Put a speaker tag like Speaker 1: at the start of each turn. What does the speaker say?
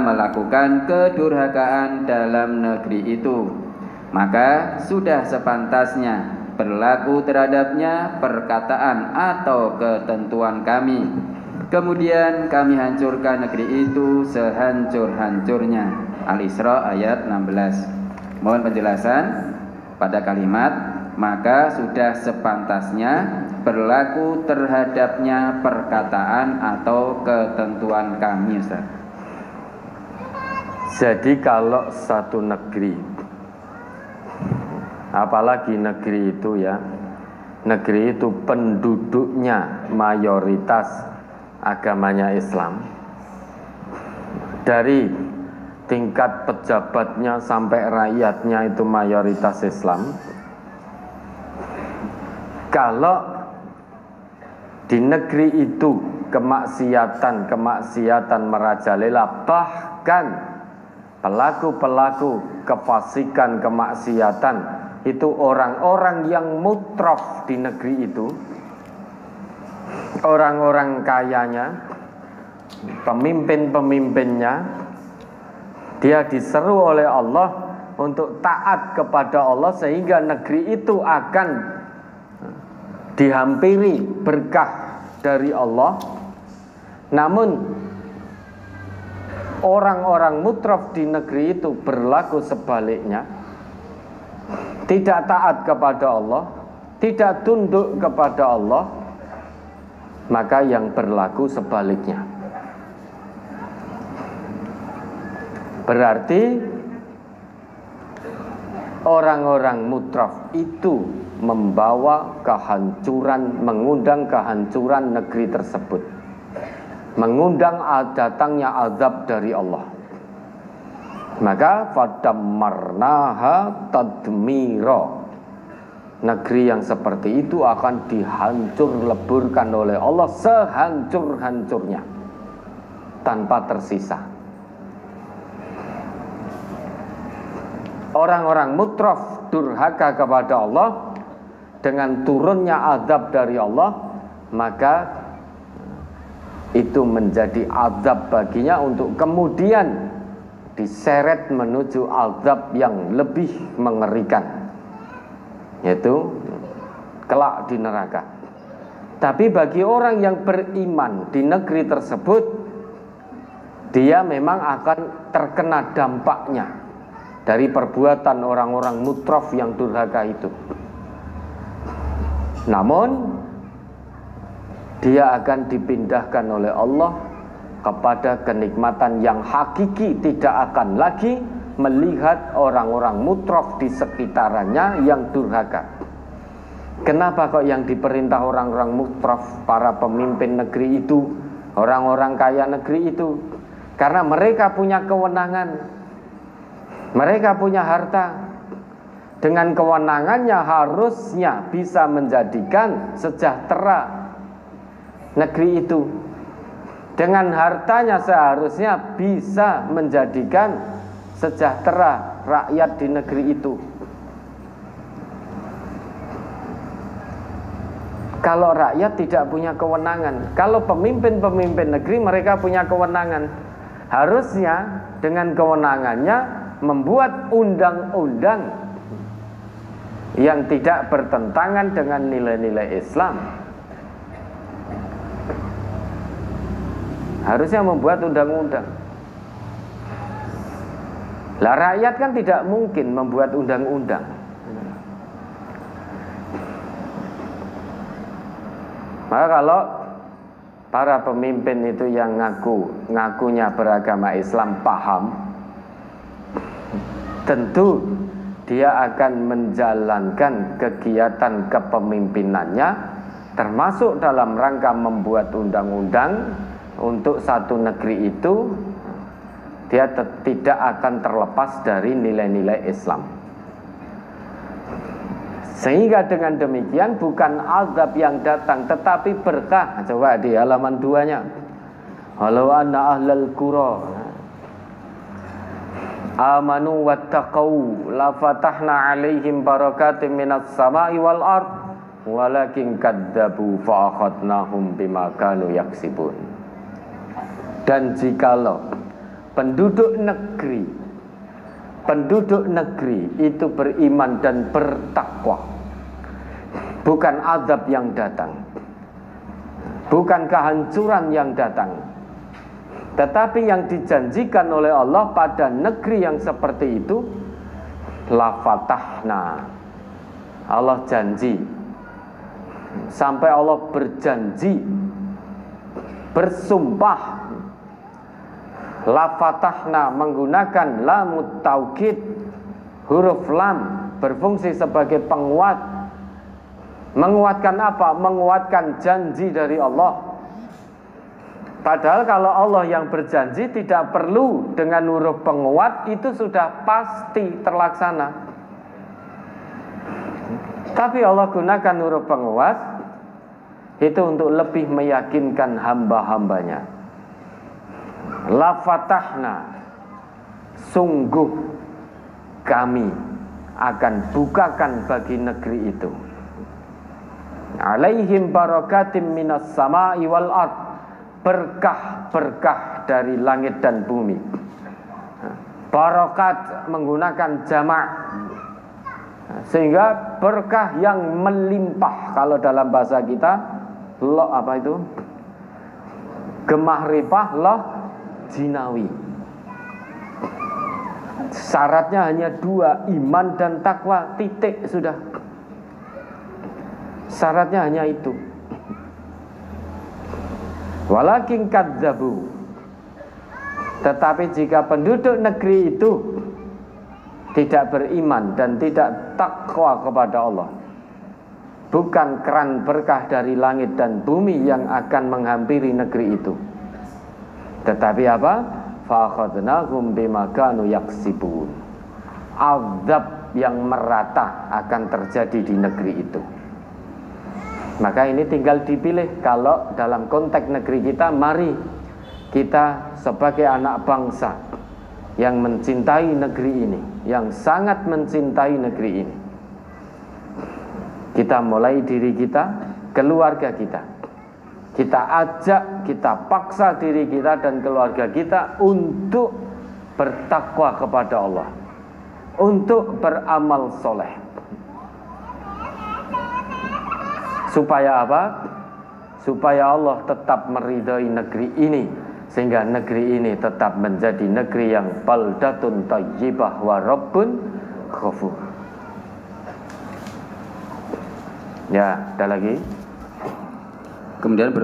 Speaker 1: melakukan kedurhakaan dalam negeri itu, maka sudah sepantasnya berlaku terhadapnya perkataan atau ketentuan kami. Kemudian kami hancurkan negeri itu sehancur-hancurnya. Al-Isra ayat 16. Mohon penjelasan pada kalimat maka sudah sepantasnya berlaku terhadapnya perkataan atau ketentuan kami, Ustaz.
Speaker 2: Jadi kalau satu negeri, apalagi negeri itu ya, negeri itu penduduknya mayoritas agamanya Islam, dari tingkat pejabatnya sampai rakyatnya itu mayoritas Islam. Kalau di negeri itu kemaksiatan merajalela, bahkan pelaku-pelaku kefasikan kemaksiatan itu orang-orang yang mutraf di negeri itu, orang-orang kayanya, pemimpin-pemimpinnya, dia diseru oleh Allah untuk taat kepada Allah sehingga negeri itu akan dihampiri berkah dari Allah. Namun orang-orang mutraf di negeri itu berlaku sebaliknya, tidak taat kepada Allah, tidak tunduk kepada Allah, maka yang berlaku sebaliknya. Berarti orang-orang mutraf itu membawa kehancuran, mengundang kehancuran negeri tersebut, mengundang datangnya azab dari Allah. Maka fadammarnaha tadmira, negeri yang seperti itu akan dihancur leburkan oleh Allah sehancur-hancurnya, tanpa tersisa. Orang-orang mutraf durhaka kepada Allah, dengan turunnya azab dari Allah, maka itu menjadi azab baginya untuk kemudian diseret menuju azab yang lebih mengerikan, yaitu kelak di neraka. Tapi bagi orang yang beriman di negeri tersebut, dia memang akan terkena dampaknya dari perbuatan orang-orang mutraf yang durhaka itu. Namun dia akan dipindahkan oleh Allah kepada kenikmatan yang hakiki, tidak akan lagi melihat orang-orang mutraf di sekitarannya yang durhaka. Kenapa kok yang diperintah orang-orang mutraf, para pemimpin negeri itu, orang-orang kaya negeri itu? Karena mereka punya kewenangan, mereka punya harta. Dengan kewenangannya harusnya bisa menjadikan sejahtera negeri itu. Dengan hartanya seharusnya bisa menjadikan sejahtera rakyat di negeri itu. Kalau rakyat tidak punya kewenangan, kalau pemimpin-pemimpin negeri mereka punya kewenangan, harusnya dengan kewenangannya membuat undang-undang yang tidak bertentangan dengan nilai-nilai Islam. Harusnya membuat undang-undang. Lah rakyat kan tidak mungkin membuat undang-undang. Maka kalau para pemimpin itu yang ngakunya beragama Islam paham, tentu dia akan menjalankan kegiatan kepemimpinannya termasuk dalam rangka membuat undang-undang untuk satu negeri itu. Dia tidak akan terlepas dari nilai-nilai Islam. Sehingga dengan demikian bukan azab yang datang tetapi berkah. Coba di halaman 2-nya. Walau anna ahlal qura amanu wattaqau la fatahna alaihim barakatim minas sama'i wal ard walakin kadzabu fa akhadnahum bima kanu yaksibun. Dan jikalau penduduk negeri itu beriman dan bertakwa. Bukan azab yang datang, bukan kehancuran yang datang, tetapi yang dijanjikan oleh Allah pada negeri yang seperti itu, la fatahna. Allah janji, sampai Allah berjanji, bersumpah. La fatahna menggunakan lamut taukid, huruf lam berfungsi sebagai penguat. Menguatkan apa? Menguatkan janji dari Allah. Padahal kalau Allah yang berjanji tidak perlu dengan huruf penguat, itu sudah pasti terlaksana. Tapi Allah gunakan huruf penguat itu untuk lebih meyakinkan hamba-hambanya. La fatahna, sungguh kami akan bukakan bagi negeri itu alaihim barakatim minas sama'i wal ard, berkah-berkah dari langit dan bumi. Barakat menggunakan jamak, sehingga berkah yang melimpah. Kalau dalam bahasa kita apa itu? Gemah ripah loh jinawi. Syaratnya hanya 2, iman dan takwa, titik, sudah. Syaratnya hanya itu. Walakin kadzabu, tetapi jika penduduk negeri itu tidak beriman dan tidak takwa kepada Allah, bukan keran berkah dari langit dan bumi yang akan menghampiri negeri itu, tetapi apa? Fa akhadnahum bima kanu yaksibun. Azab yang merata akan terjadi di negeri itu. Maka ini tinggal dipilih. Kalau dalam konteks negeri kita, mari kita sebagai anak bangsa yang mencintai negeri ini, yang sangat mencintai negeri ini, kita mulai diri kita, keluarga kita. Kita ajak, kita paksa diri kita dan keluarga kita untuk bertakwa kepada Allah, untuk beramal soleh. Supaya apa? Supaya Allah tetap meridhai negeri ini, sehingga negeri ini tetap menjadi negeri yang baldatun thayyibah wa rabbun ghafur. Ya, ada lagi.
Speaker 1: Kemudian